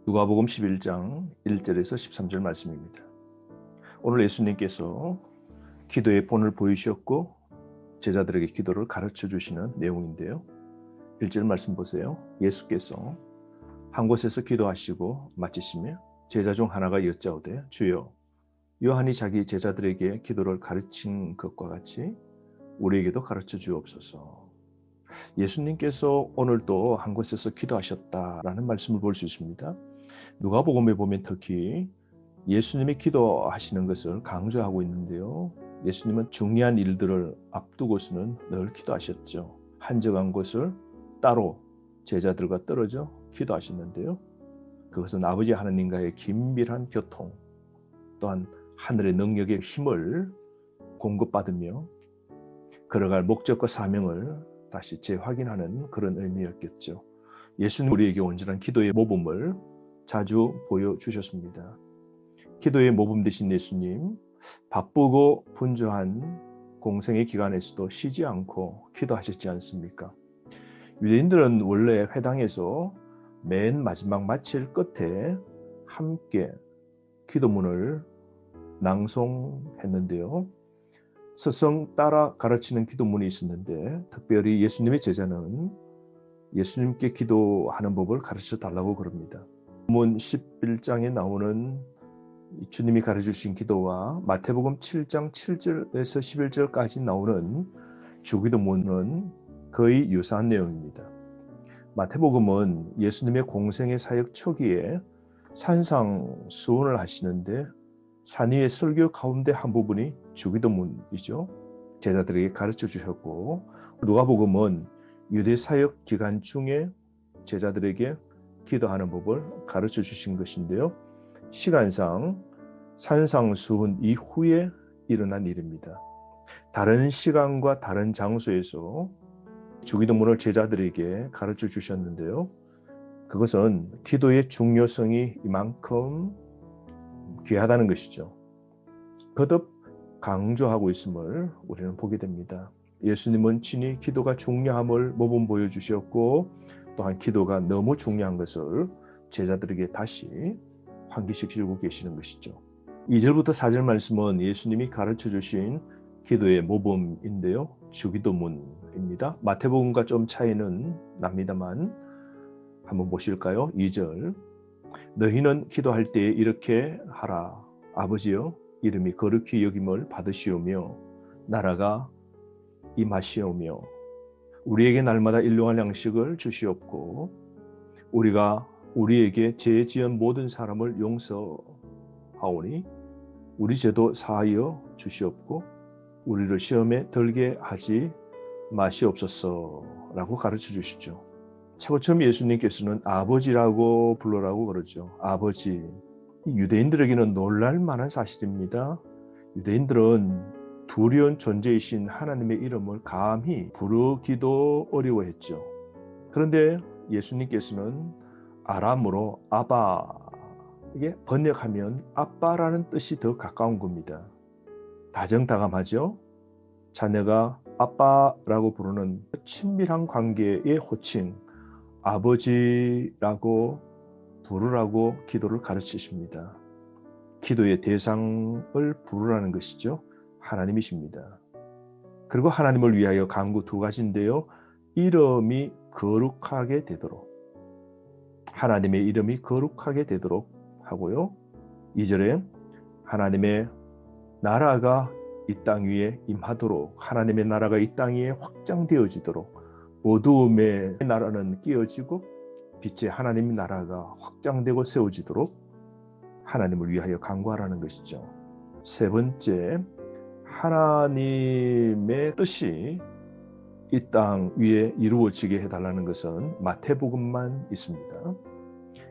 누가복음 11장 1절에서 13절 말씀입니다. 오늘 예수님께서 기도의 본을 보이셨고 제자들에게 기도를 가르쳐 주시는 내용인데요. 1절 말씀 보세요. 예수께서 한 곳에서 기도하시고 마치시며 제자 중 하나가 여짜오되 주여 요한이 자기 제자들에게 기도를 가르친 것과 같이 우리에게도 가르쳐 주옵소서. 예수님께서 오늘도 한 곳에서 기도하셨다라는 말씀을 볼 수 있습니다. 누가복음에 보면 특히 예수님이 기도하시는 것을 강조하고 있는데요. 예수님은 중요한 일들을 앞두고서는 늘 기도하셨죠. 한적한 곳을 따로 제자들과 떨어져 기도하셨는데요. 그것은 아버지 하나님과의 긴밀한 교통, 또한 하늘의 능력의 힘을 공급받으며 걸어갈 목적과 사명을 다시 재확인하는 그런 의미였겠죠. 예수님 우리에게 온전한 기도의 모범을 자주 보여주셨습니다. 기도의 모범 되신 예수님, 바쁘고 분주한 공생의 기간에서도 쉬지 않고 기도하셨지 않습니까? 유대인들은 원래 회당에서 맨 마지막 마칠 끝에 함께 기도문을 낭송했는데요. 스승 따라 가르치는 기도문이 있었는데 특별히 예수님의 제자는 예수님께 기도하는 법을 가르쳐 달라고 그럽니다. 문 11장에 나오는 주님이 가르쳐 주신 기도와 마태복음 7장 7절에서 11절까지 나오는 주기도문은 거의 유사한 내용입니다. 마태복음은 예수님의 공생의 사역 초기에 산상수훈을 하시는데 산 위의 설교 가운데 한 부분이 주기도문이죠. 제자들에게 가르쳐 주셨고, 누가복음은 유대 사역 기간 중에 제자들에게 기도하는 법을 가르쳐 주신 것인데요. 시간상 산상수훈 이후에 일어난 일입니다. 다른 시간과 다른 장소에서 주기도문을 제자들에게 가르쳐 주셨는데요. 그것은 기도의 중요성이 이만큼 귀하다는 것이죠. 거듭 강조하고 있음을 우리는 보게 됩니다. 예수님은 친히 기도가 중요함을 모범 보여주셨고 또한 기도가 너무 중요한 것을 제자들에게 다시 환기시키고 계시는 것이죠. 2절부터 4절 말씀은 예수님이 가르쳐 주신 기도의 모범인데요. 주기도문입니다. 마태복음과 좀 차이는 납니다만 한번 보실까요? 2절 너희는 기도할 때 이렇게 하라. 아버지여 이름이 거룩히 여김을 받으시오며 나라가 임하시오며 우리에게 날마다 일용할 양식을 주시옵고 우리가 우리에게 죄 지은 모든 사람을 용서하오니 우리 죄도 사하여 주시옵고 우리를 시험에 들게 하지 마시옵소서라고 가르쳐 주시죠. 최고 처음 예수님께서는 아버지라고 부르라고 그러죠. 아버지. 유대인들에게는 놀랄 만한 사실입니다. 유대인들은 두려운 존재이신 하나님의 이름을 감히 부르기도 어려워했죠. 그런데 예수님께서는 아람어로 아바, 이게 번역하면 아빠라는 뜻이 더 가까운 겁니다. 다정다감하죠. 자녀가 아빠라고 부르는 친밀한 관계의 호칭, 아버지라고 부르라고 기도를 가르치십니다. 기도의 대상을 부르라는 것이죠. 하나님이십니다. 그리고 하나님을 위하여 간구 두 가지인데요. 이름이 거룩하게 되도록, 하나님의 이름이 거룩하게 되도록 하고요. 2절에 하나님의 나라가 이 땅 위에 임하도록, 하나님의 나라가 이 땅 위에 확장되어지도록, 어두움의 나라는 끼어지고 빛의 하나님의 나라가 확장되고 세워지도록 하나님을 위하여 간구하라는 것이죠. 세 번째, 하나님의 뜻이 이 땅 위에 이루어지게 해달라는 것은 마태복음만 있습니다.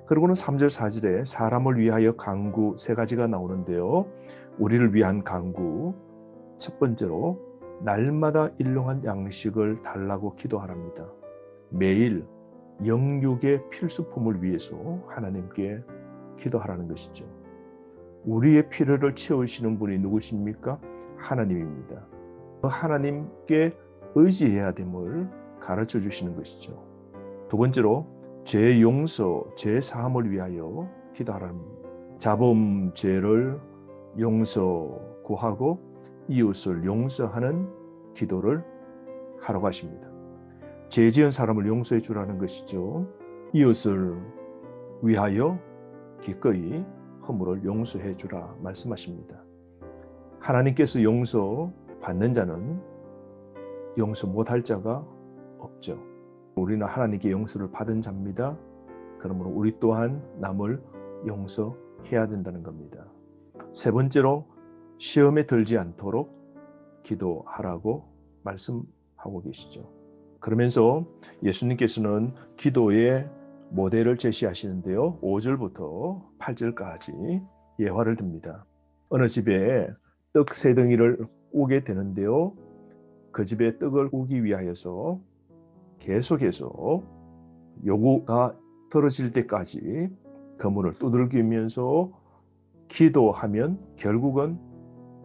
그리고는 3절 4절에 사람을 위하여 간구 세 가지가 나오는데요. 우리를 위한 간구, 첫 번째로 날마다 일용할 양식을 달라고 기도하랍니다. 매일 영육의 필수품을 위해서 하나님께 기도하라는 것이죠. 우리의 필요를 채우시는 분이 누구십니까? 하나님입니다. 하나님께 의지해야 됨을 가르쳐 주시는 것이죠. 두 번째로 죄 용서, 죄 사함을 위하여 기도하라는 자범 죄를 용서 구하고 이웃을 용서하는 기도를 하라고 하십니다. 죄 지은 사람을 용서해 주라는 것이죠. 이웃을 위하여 기꺼이 허물을 용서해 주라 말씀하십니다. 하나님께서 용서 받는 자는 용서 못할 자가 없죠. 우리는 하나님께 용서를 받은 자입니다. 그러므로 우리 또한 남을 용서해야 된다는 겁니다. 세 번째로 시험에 들지 않도록 기도하라고 말씀하고 계시죠. 그러면서 예수님께서는 기도의 모델을 제시하시는데요. 5절부터 8절까지 예화를 듭니다. 어느 집에 떡 세 덩이를 오게 되는데요. 그 집에 떡을 오기 위하여서 계속해서 요구가 떨어질 때까지 그 문을 두들기면서 기도하면 결국은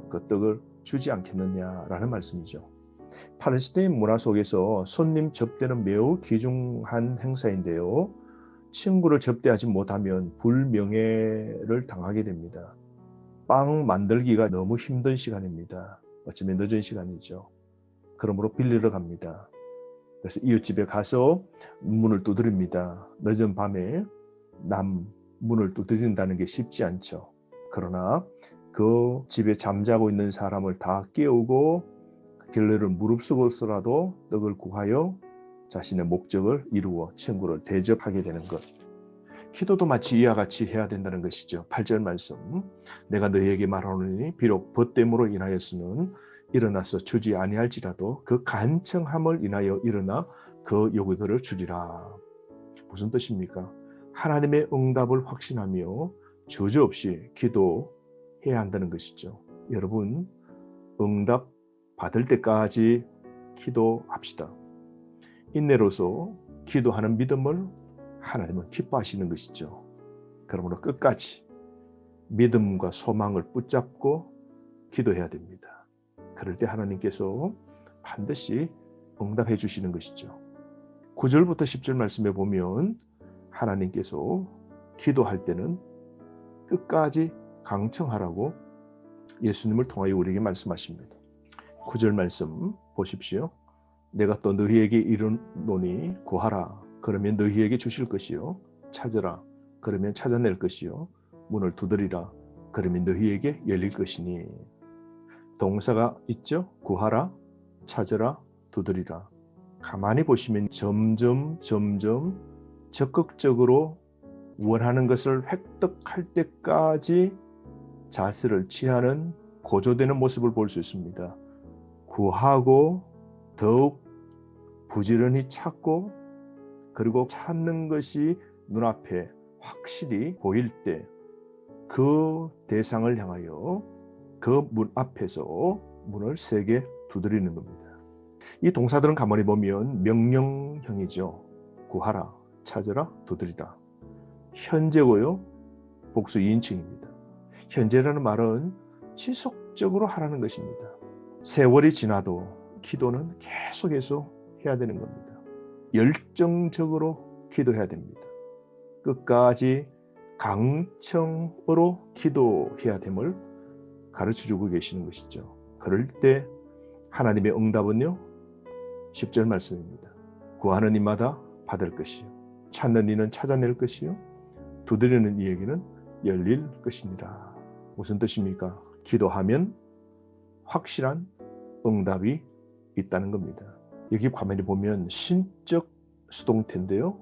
그 떡을 주지 않겠느냐라는 말씀이죠. 팔레스타인 문화 속에서 손님 접대는 매우 귀중한 행사인데요. 친구를 접대하지 못하면 불명예를 당하게 됩니다. 빵 만들기가 너무 힘든 시간입니다. 어쩌면 늦은 시간이죠. 그러므로 빌리러 갑니다. 그래서 이웃집에 가서 문을 두드립니다. 늦은 밤에 남 문을 두드린다는 게 쉽지 않죠. 그러나 그 집에 잠자고 있는 사람을 다 깨우고 결례를 무릅쓰고서라도 떡을 구하여 자신의 목적을 이루어 친구를 대접하게 되는 것. 기도도 마치 이와 같이 해야 된다는 것이죠. 8절 말씀. 내가 너희에게 말하노니 비록 벗됨으로 인하여서는 일어나서 주지 아니할지라도 그 간청함을 인하여 일어나 그 요구들을 주리라. 무슨 뜻입니까? 하나님의 응답을 확신하며 주저없이 기도해야 한다는 것이죠. 여러분, 응답 받을 때까지 기도합시다. 인내로서 기도하는 믿음을 하나님은 기뻐하시는 것이죠. 그러므로 끝까지 믿음과 소망을 붙잡고 기도해야 됩니다. 그럴 때 하나님께서 반드시 응답해 주시는 것이죠. 9절부터 10절 말씀에 보면 하나님께서 기도할 때는 끝까지 강청하라고 예수님을 통하여 우리에게 말씀하십니다. 9절 말씀 보십시오. 내가 또 너희에게 이르노니 구하라 그러면 너희에게 주실 것이요 찾으라 그러면 찾아낼 것이요 문을 두드리라 그러면 너희에게 열릴 것이니. 동사가 있죠. 구하라, 찾으라, 두드리라. 가만히 보시면 점점 적극적으로 원하는 것을 획득할 때까지 자세를 취하는 고조되는 모습을 볼 수 있습니다. 구하고 더욱 부지런히 찾고 그리고 찾는 것이 눈앞에 확실히 보일 때 그 대상을 향하여 그 문 앞에서 문을 세게 두드리는 겁니다. 이 동사들은 가만히 보면 명령형이죠. 구하라, 찾으라, 두드리라. 현재고요. 복수 2인칭입니다. 현재라는 말은 지속적으로 하라는 것입니다. 세월이 지나도 기도는 계속해서 해야 되는 겁니다. 열정적으로 기도해야 됩니다. 끝까지 강청으로 기도해야 됨을 가르쳐주고 계시는 것이죠. 그럴 때 하나님의 응답은요. 10절 말씀입니다. 구하는 이마다 받을 것이요 찾는 이는 찾아낼 것이요 두드리는 이에게는 열릴 것이니라. 무슨 뜻입니까? 기도하면 확실한 응답이 있다는 겁니다. 여기 가만히 보면 신적 수동태인데요.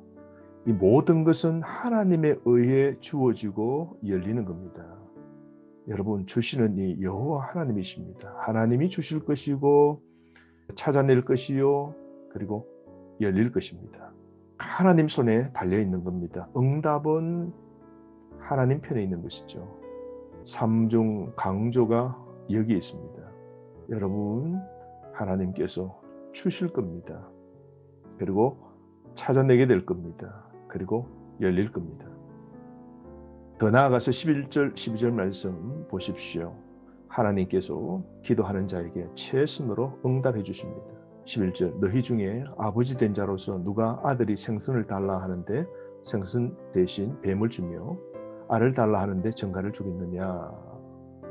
이 모든 것은 하나님에 의해 주어지고 열리는 겁니다. 여러분, 주시는 이 여호와 하나님이십니다. 하나님이 주실 것이고 찾아낼 것이요 그리고 열릴 것입니다. 하나님 손에 달려있는 겁니다. 응답은 하나님 편에 있는 것이죠. 삼중 강조가 여기 있습니다. 여러분, 하나님께서 주실 겁니다. 그리고 찾아내게 될 겁니다. 그리고 열릴 겁니다. 더 나아가서 11절, 12절 말씀 보십시오. 하나님께서 기도하는 자에게 최선으로 응답해 주십니다. 11절 너희 중에 아버지 된 자로서 누가 아들이 생선을 달라 하는데 생선 대신 뱀을 주며 알을 달라 하는데 정갈을 주겠느냐.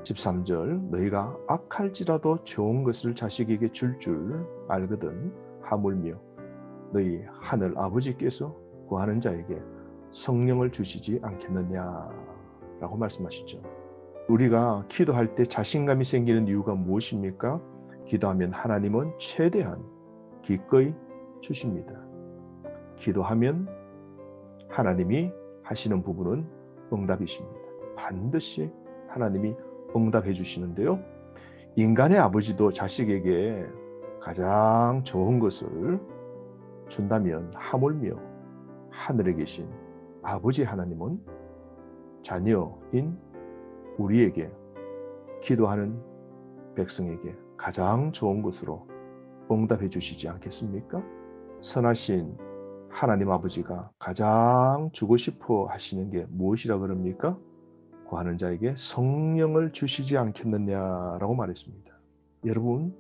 13절 너희가 악할지라도 좋은 것을 자식에게 줄 알거든 하물며 너희 하늘 아버지께서 구하는 자에게 성령을 주시지 않겠느냐라고 말씀하시죠. 우리가 기도할 때 자신감이 생기는 이유가 무엇입니까? 기도하면 하나님은 최대한 기꺼이 주십니다. 기도하면 하나님이 하시는 부분은 응답이십니다. 반드시 하나님이 응답해 주시는데요. 인간의 아버지도 자식에게 가장 좋은 것을 준다면 하물며 하늘에 계신 아버지 하나님은 자녀인 우리에게 기도하는 백성에게 가장 좋은 것으로 응답해 주시지 않겠습니까? 선하신 하나님 아버지가 가장 주고 싶어 하시는 게 무엇이라 그럽니까? 구하는 자에게 성령을 주시지 않겠느냐라고 말했습니다. 여러분,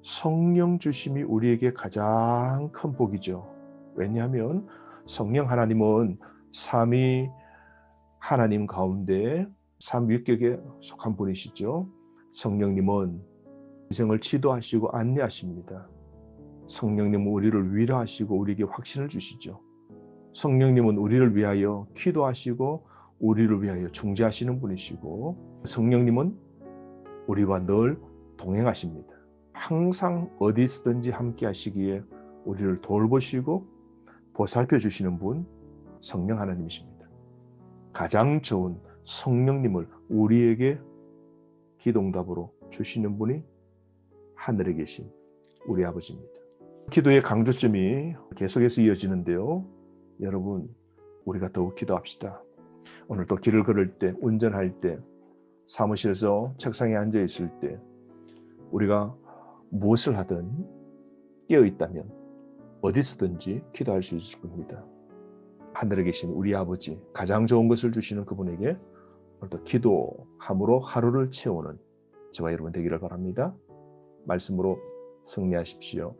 성령 주심이 우리에게 가장 큰 복이죠. 왜냐하면 성령 하나님은 삼위 하나님 가운데 삼위격에 속한 분이시죠. 성령님은 인생을 지도하시고 안내하십니다. 성령님은 우리를 위로하시고 우리에게 확신을 주시죠. 성령님은 우리를 위하여 기도하시고 우리를 위하여 중재하시는 분이시고 성령님은 우리와 늘 동행하십니다. 항상 어디 있든지 함께 하시기에 우리를 돌보시고 보살펴 주시는 분 성령 하나님이십니다. 가장 좋은 성령님을 우리에게 기도응답으로 주시는 분이 하늘에 계신 우리 아버지입니다. 기도의 강조점이 계속해서 이어지는데요. 여러분, 우리가 더욱 기도합시다. 오늘도 길을 걸을 때, 운전할 때, 사무실에서 책상에 앉아 있을 때 우리가 무엇을 하든 깨어 있다면 어디서든지 기도할 수 있을 겁니다. 하늘에 계신 우리 아버지, 가장 좋은 것을 주시는 그분에게 오늘도 기도함으로 하루를 채우는 저와 여러분 되기를 바랍니다. 말씀으로 승리하십시오.